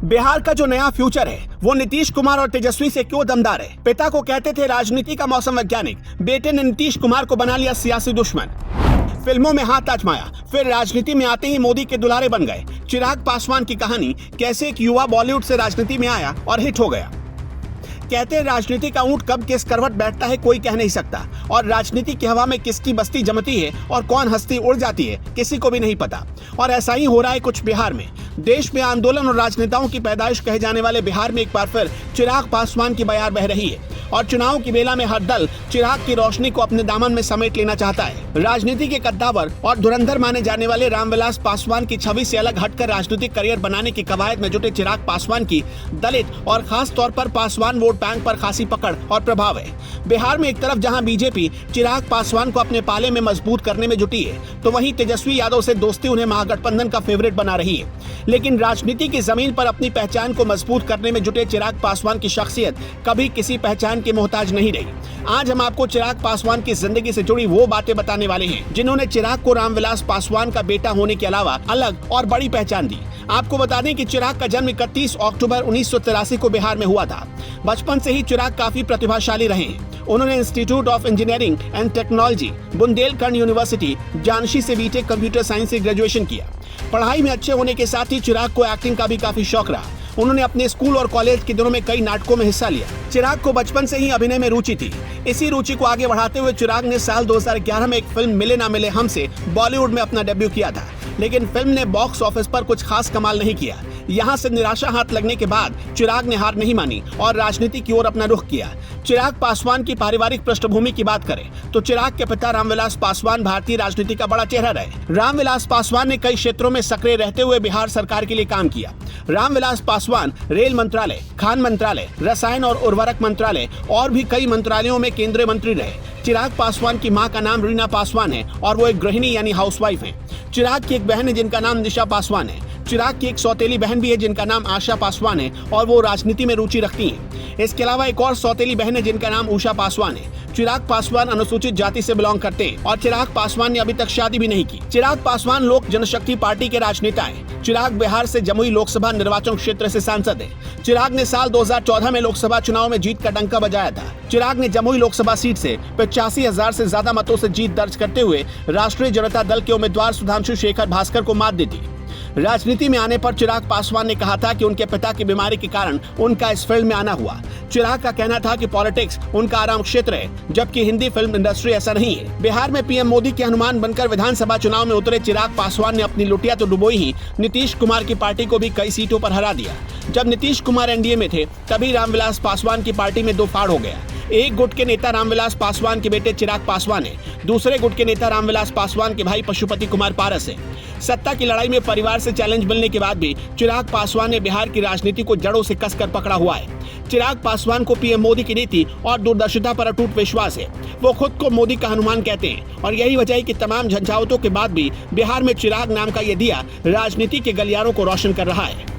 बिहार का जो नया फ्यूचर है वो नीतीश कुमार और तेजस्वी से क्यों दमदार है। पिता को कहते थे राजनीति का मौसम वैज्ञानिक, बेटे ने नीतीश कुमार को बना लिया सियासी दुश्मन। फिल्मों में हाथ आजमाया, फिर राजनीति में आते ही मोदी के दुलारे बन गए। चिराग पासवान की कहानी, कैसे एक युवा बॉलीवुड से राजनीति में आया और हिट हो गया। कहते हैं राजनीति का ऊंट कब किस करवट बैठता है कोई कह नहीं सकता, और राजनीति की हवा में किसकी बस्ती जमती है और कौन हस्ती उड़ जाती है किसी को भी नहीं पता। और ऐसा ही हो रहा है कुछ बिहार में। देश में आंदोलन और राजनेताओं की पैदाइश कहे जाने वाले बिहार में एक बार फिर चिराग पासवान की बयार बह रही है, और चुनाव की बेला में हर दल चिराग की रोशनी को अपने दामन में समेट लेना चाहता है। राजनीति के कद्दावर और धुरंधर माने जाने वाले रामविलास पासवान की छवि से अलग हटकर राजनीतिक करियर बनाने की कवायद में जुटे चिराग पासवान की दलित और खास तौर पर पासवान वोट बैंक पर खासी पकड़ और प्रभाव है। बिहार में एक तरफ जहां बीजेपी चिराग पासवान को अपने पाले में मजबूत करने में जुटी है, तो वहीं तेजस्वी यादव से दोस्ती उन्हें महागठबंधन का फेवरेट बना रही है। लेकिन राजनीति की जमीन पर अपनी पहचान को मजबूत करने में जुटे चिराग पासवान की शख्सियत कभी किसी पहचान के मोहताज नहीं रही। आज हम आपको चिराग पासवान की जिंदगी से जुड़ी वो बातें बताने वाले हैं जिन्होंने चिराग को रामविलास पासवान का बेटा होने के अलावा अलग और बड़ी पहचान दी। आपको बता दें कि चिराग का जन्म 31 अक्टूबर 1983 को बिहार में हुआ था। बचपन से ही चिराग काफी प्रतिभाशाली रहे हैं। उन्होंने institute of engineering and technology, Bundelkhand university, Jhansi से बीटेक कंप्यूटर साइंस से ग्रेजुएशन किया। पढ़ाई में अच्छे होने के साथ ही चिराग को एक्टिंग का भी काफी शौक रहा। उन्होंने अपने स्कूल और कॉलेज के दिनों में कई नाटकों में हिस्सा लिया। चिराग को बचपन से ही अभिनय में रुचि थी। इसी रुचि को आगे बढ़ाते हुए चिराग ने साल 2011 में एक फिल्म मिले ना मिले हमसे बॉलीवुड में अपना डेब्यू किया था, लेकिन फिल्म ने बॉक्स ऑफिस पर कुछ खास कमाल नहीं किया। यहाँ से निराशा हाथ लगने के बाद चिराग ने हार नहीं मानी और राजनीति की ओर अपना रुख किया। चिराग पासवान की पारिवारिक पृष्ठभूमि की बात करें तो चिराग के पिता रामविलास पासवान भारतीय राजनीति का बड़ा चेहरा रहे। रामविलास पासवान ने कई क्षेत्रों में सक्रिय रहते हुए बिहार सरकार के लिए काम किया। रामविलास पासवान रेल मंत्रालय, खान मंत्रालय, रसायन और उर्वरक मंत्रालय और भी कई मंत्रालयों में केंद्रीय मंत्री रहे। चिराग पासवान की मां का नाम रीना पासवान है और वो एक गृहिणी यानी हाउसवाइफ है। चिराग की एक बहन है जिनका नाम निशा पासवान है। चिराग की एक सौतेली बहन भी है जिनका नाम आशा पासवान है और वो राजनीति में रुचि रखती हैं। इसके अलावा एक और सौतेली बहन है जिनका नाम उषा पासवान है। चिराग पासवान अनुसूचित जाति से बिलोंग करते हैं और चिराग पासवान ने अभी तक शादी भी नहीं की। चिराग पासवान लोक जनशक्ति पार्टी के राजनेता हैं। चिराग बिहार से जमुई लोकसभा निर्वाचन क्षेत्र से सांसद है। चिराग ने साल 2014 में लोकसभा चुनाव में जीत का डंका बजाया था। चिराग ने जमुई लोकसभा सीट से 85,000 से ज्यादा मतों से जीत दर्ज करते हुए राष्ट्रीय जनता दल के उम्मीदवार सुधांशु शेखर भास्कर को मात दी थी। राजनीति में आने पर चिराग पासवान ने कहा था कि उनके पिता की बीमारी के कारण उनका इस फील्ड में आना हुआ। चिराग का कहना था कि पॉलिटिक्स उनका आराम क्षेत्र है, जबकि हिंदी फिल्म इंडस्ट्री ऐसा नहीं है। बिहार में पीएम मोदी के हनुमान बनकर विधानसभा चुनाव में उतरे चिराग पासवान ने अपनी लुटिया तो डुबोई ही, नीतीश कुमार की पार्टी को भी कई सीटों पर हरा दिया। जब नीतीश कुमार एनडीए में थे तभी रामविलास पासवान की पार्टी में दो फाड़ हो गया। एक गुट के नेता रामविलास पासवान के बेटे चिराग पासवान है, दूसरे गुट के नेता रामविलास पासवान के भाई पशुपति कुमार पारस है। सत्ता की लड़ाई में परिवार से चैलेंज मिलने के बाद भी चिराग पासवान ने बिहार की राजनीति को जड़ों से कसकर पकड़ा हुआ है। चिराग पासवान को पीएम मोदी की नीति और दूरदर्शिता पर अटूट विश्वास है। वो खुद को मोदी का हनुमान कहते हैं और यही वजह है कि तमाम झंझावतों के बाद भी बिहार में चिराग नाम का ये दिया राजनीति के गलियारों को रोशन कर रहा है।